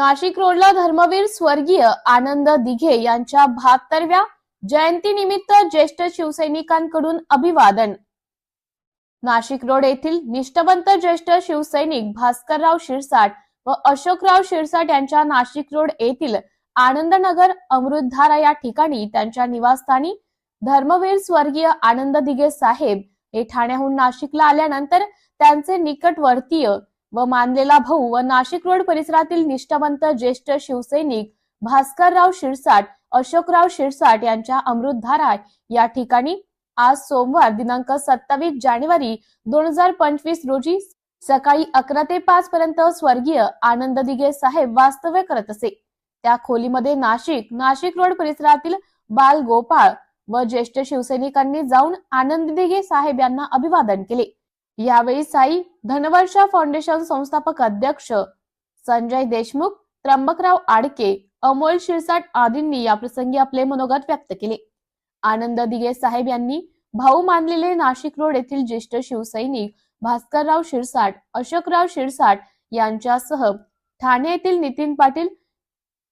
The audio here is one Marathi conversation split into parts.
नाशिक रोडला धर्मवीर स्वर्गीय आनंद दिघे यांच्या 72व्या जयंतीनिमित्त ज्येष्ठ शिवसैनिकांकडून अभिवादन। नाशिक रोड येथील निष्ठावंत ज्येष्ठ शिवसैनिक भास्करराव शिरसाट व अशोकराव शिरसाट यांच्या नाशिक रोड येथील आनंदनगर अमृतधारा या ठिकाणी त्यांच्या निवासस्थानी धर्मवीर स्वर्गीय आनंद दिघे साहेब हे ठाण्याहून नाशिकला आल्यानंतर त्यांचे निकटवर्तीय व मानलेला भाऊ व नाशिक रोड परिसरातील निष्ठावंत ज्येष्ठ शिवसैनिक भास्करराव शिरसाट, अशोकराव शिरसाट यांच्या अमृतधारा या ठिकाणी आज सोमवार दिनांक 27 जानेवारी 2025 रोजी सकाळी 11 ते 5 पर्यंत स्वर्गीय आनंद दिघे साहेब वास्तव्य करत असे। त्या खोलीमध्ये नाशिक रोड परिसरातील बाल गोपाळ व ज्येष्ठ शिवसैनिकांनी जाऊन आनंद दिघे साहेब यांना अभिवादन केले। यावेळी साई धनवर्षा फाउंडेशन संस्थापक अध्यक्ष संजय देशमुख, त्र्यंबकराव आडके, अमोल शिरसाट आदींनी याप्रसंगी आपले मनोगत व्यक्त केले। आनंद दिघे साहेब यांनी भाऊ मानलेले नाशिक रोड येथील ज्येष्ठ शिवसैनिक भास्करराव शिरसाट, अशोकराव शिरसाट यांच्यासह ठाणे येथील नितीन पाटील,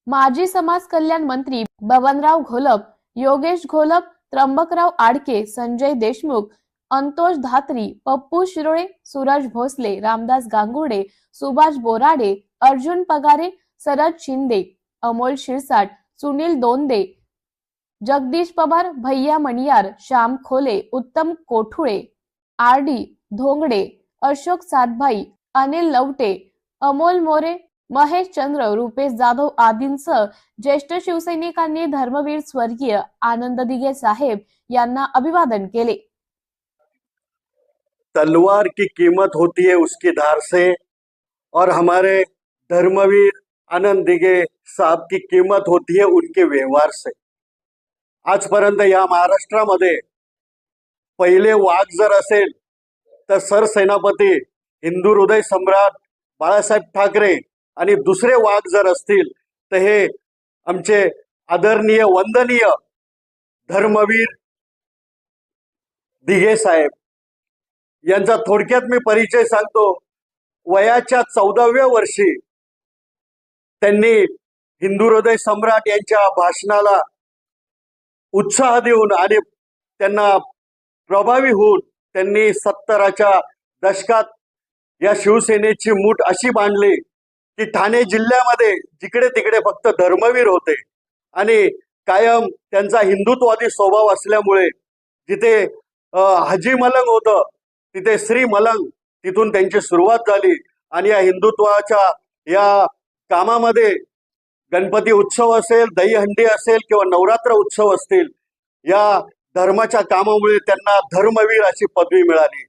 माजी समाज कल्याण मंत्री बबनराव घोलप, योगेश घोलप, त्र्यंबकराव आडके, संजय देशमुख, अंतोष धात्री, पप्पू शिरोळे, सूरज भोसले, रामदास गांगुर्डे, सुभाष बोराडे, अर्जुन पगारे, शरद शिंदे, अमोल शिरसाट, सुनील दोंदे, जगदीश पवार, भैया मणियार, श्याम खोले, उत्तम कोठुळे, आरडी धोंगडे, अशोक सातभाई, अनिल लवटे, अमोल मोरे, महेश चंद्र, रुपेश जाधव आदींसह ज्येष्ठ शिवसैनिकांनी धर्मवीर स्वर्गीय आनंद दिघे साहेब यांना अभिवादन केले। तलवार की कीमत होती है उसकी धार से और हमारे धर्मवीर आनंद दिघे साहब की कीमत होती है उनके व्यवहार से। आजपर्यंत या महाराष्ट्रामध्ये पहिले वाघ जर असेल तर सरसेनापती हिंदू हृदय सम्राट बाळासाहेब ठाकरे आणि दुसरे वाघ जर असतील तर हे आमचे आदरणीय वंदनीय धर्मवीर दिघे साहेब यांचा थोडक्यात मी परिचय सांगतो। वयाच्या 14व्या वर्षी त्यांनी हिंदू हृदय सम्राट यांच्या भाषणाला उत्साह देऊन आणि त्यांना प्रभावी होऊन त्यांनी 70च्या दशकात या शिवसेनेची मूठ अशी बांधली की ठाणे जिल्ह्यामध्ये जिकडे तिकडे फक्त धर्मवीर होते आणि कायम त्यांचा हिंदुत्ववादी स्वभाव असल्यामुळे जिथे हाजी मलंग होतं तिथे श्री मलंग, तिथून त्यांची सुरुवात झाली आणि या हिंदुत्वाच्या या कामामध्ये गणपती उत्सव असेल, दहीहंडी असेल किंवा नवरात्र उत्सव असतील, या धर्माच्या कामामुळे त्यांना धर्मवीर अशी पदवी मिळाली।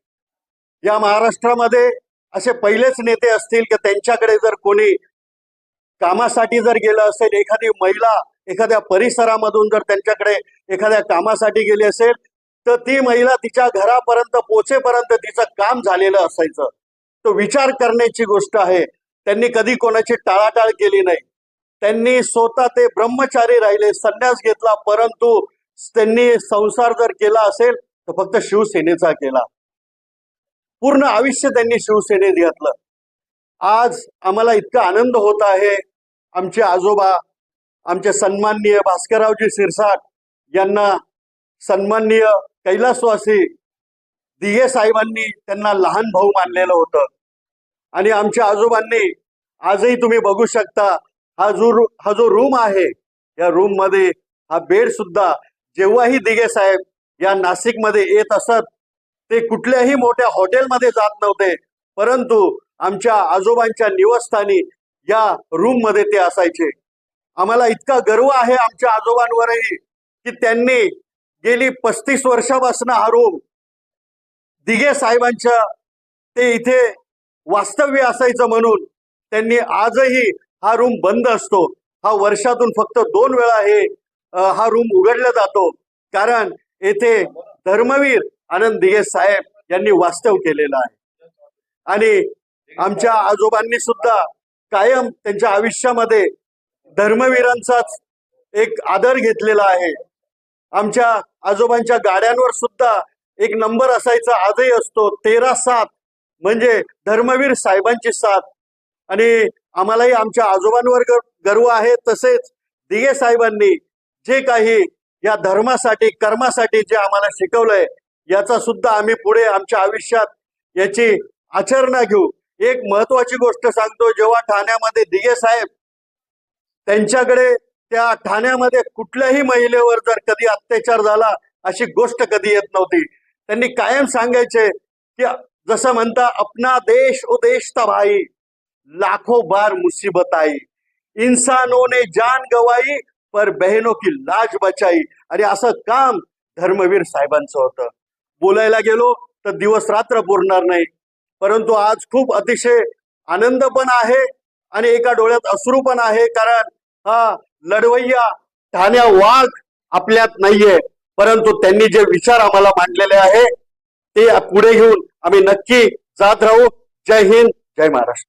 या महाराष्ट्रामध्ये असे पहिलेच नेते असतील की त्यांच्याकडे जर कोणी कामासाठी जर गेलं असेल, एखादी महिला एखाद्या परिसरामधून जर त्यांच्याकडे एखाद्या कामासाठी गेली असेल तर ती महिला तिच्या घरापर्यंत पोहोचेपर्यंत तिचं काम झालेलं असायचं। तो विचार करण्याची गोष्ट आहे। त्यांनी कधी कोणाची टाळाटाळ केली नाही। त्यांनी स्वतः ते ब्रह्मचारी राहिले, संन्यास घेतला, परंतु त्यांनी संसार जर केला असेल तर फक्त शिवसेनेचा केला। पूर्ण आयुष्य त्यांनी शिवसेनेत घातलं। आज आम्हाला इतका आनंद होत आहे। आमचे आजोबा, आमचे सन्माननीय भास्कररावजी शिरसाट यांना सन्माननीय कैलासवासी दिघे साहेबांनी त्यांना लहान भाऊ मानलेलं होतं आणि आमच्या आजोबांनी आजही तुम्ही बघू शकता हा जो रूम आहे या रूम मध्ये हा बेड सुद्धा जेव्हाही दिघे साहेब या नाशिकमध्ये येत असत ते कुठल्याही मोठ्या हॉटेलमध्ये जात नव्हते, परंतु आमच्या आजोबांच्या निवासस्थानी या रूम मध्ये ते असायचे। आम्हाला इतका गर्व आहे आमच्या आजोबांवरही की त्यांनी गेली 35 वर्षापासून हा रूम दिघे साहेबांच्या ते इथे वास्तव्य असायचं म्हणून त्यांनी आजही हा रूम बंद असतो। हा वर्षातून फक्त 2 वेळा हा रूम उघडला जातो, कारण येथे धर्मवीर आनंद दिघे साहेब यांनी वास्तव केलेलं आहे। आणि आमच्या आजोबांनी सुद्धा कायम त्यांच्या आयुष्यामध्ये धर्मवीरांचाच एक आदर घेतलेला आहे। आमच्या आजोबांच्या गाड्यांवर सुद्धा एक नंबर असायचा, आजही असतो 13-7 म्हणजे धर्मवीर साहेबांची साथ। आणि आम्हालाही आमच्या आजोबांवर गर्व आहे. तसेच दिघे साहेबांनी जे काही या धर्मासाठी कर्मासाठी जे आम्हाला शिकवलंय याचा सुद्धा आम्ही पुढे आमच्या आयुष्यात याची आचरणा घेऊ. एक महत्वाची गोष्ट सांगतो, जेव्हा ठाण्यामध्ये दिघे साहेब त्यांच्याकडे त्या ठाण्यामध्ये कुठल्याही महिलेवर जर कधी अत्याचार झाला अशी गोष्ट कधी येत नव्हती. त्यांनी कायम सांगायचे की जसं म्हणता, अपना देश ओ देश था भाई, लाखों बार मुसीबत आई, इंसानों ने जान गवाई पर बहनों की लाज बचाई. आणि असं काम धर्मवीर साहेबांचं होतं. बोलायला गेलो तर दिवस रात्र पुरणार नाही. परंतु आज खूप अतिशय आनंद पण आहे आणि एका डोळ्यात अश्रू पण आहे, कारण हा लढवय्या ठाण्या वाघ आपल्यात नाहीये, परंतु त्यांनी जे विचार आम्हाला मांडलेले आहे ते पुढे घेऊन आम्ही नक्की जात राहू. जय हिंद, जय महाराष्ट्र.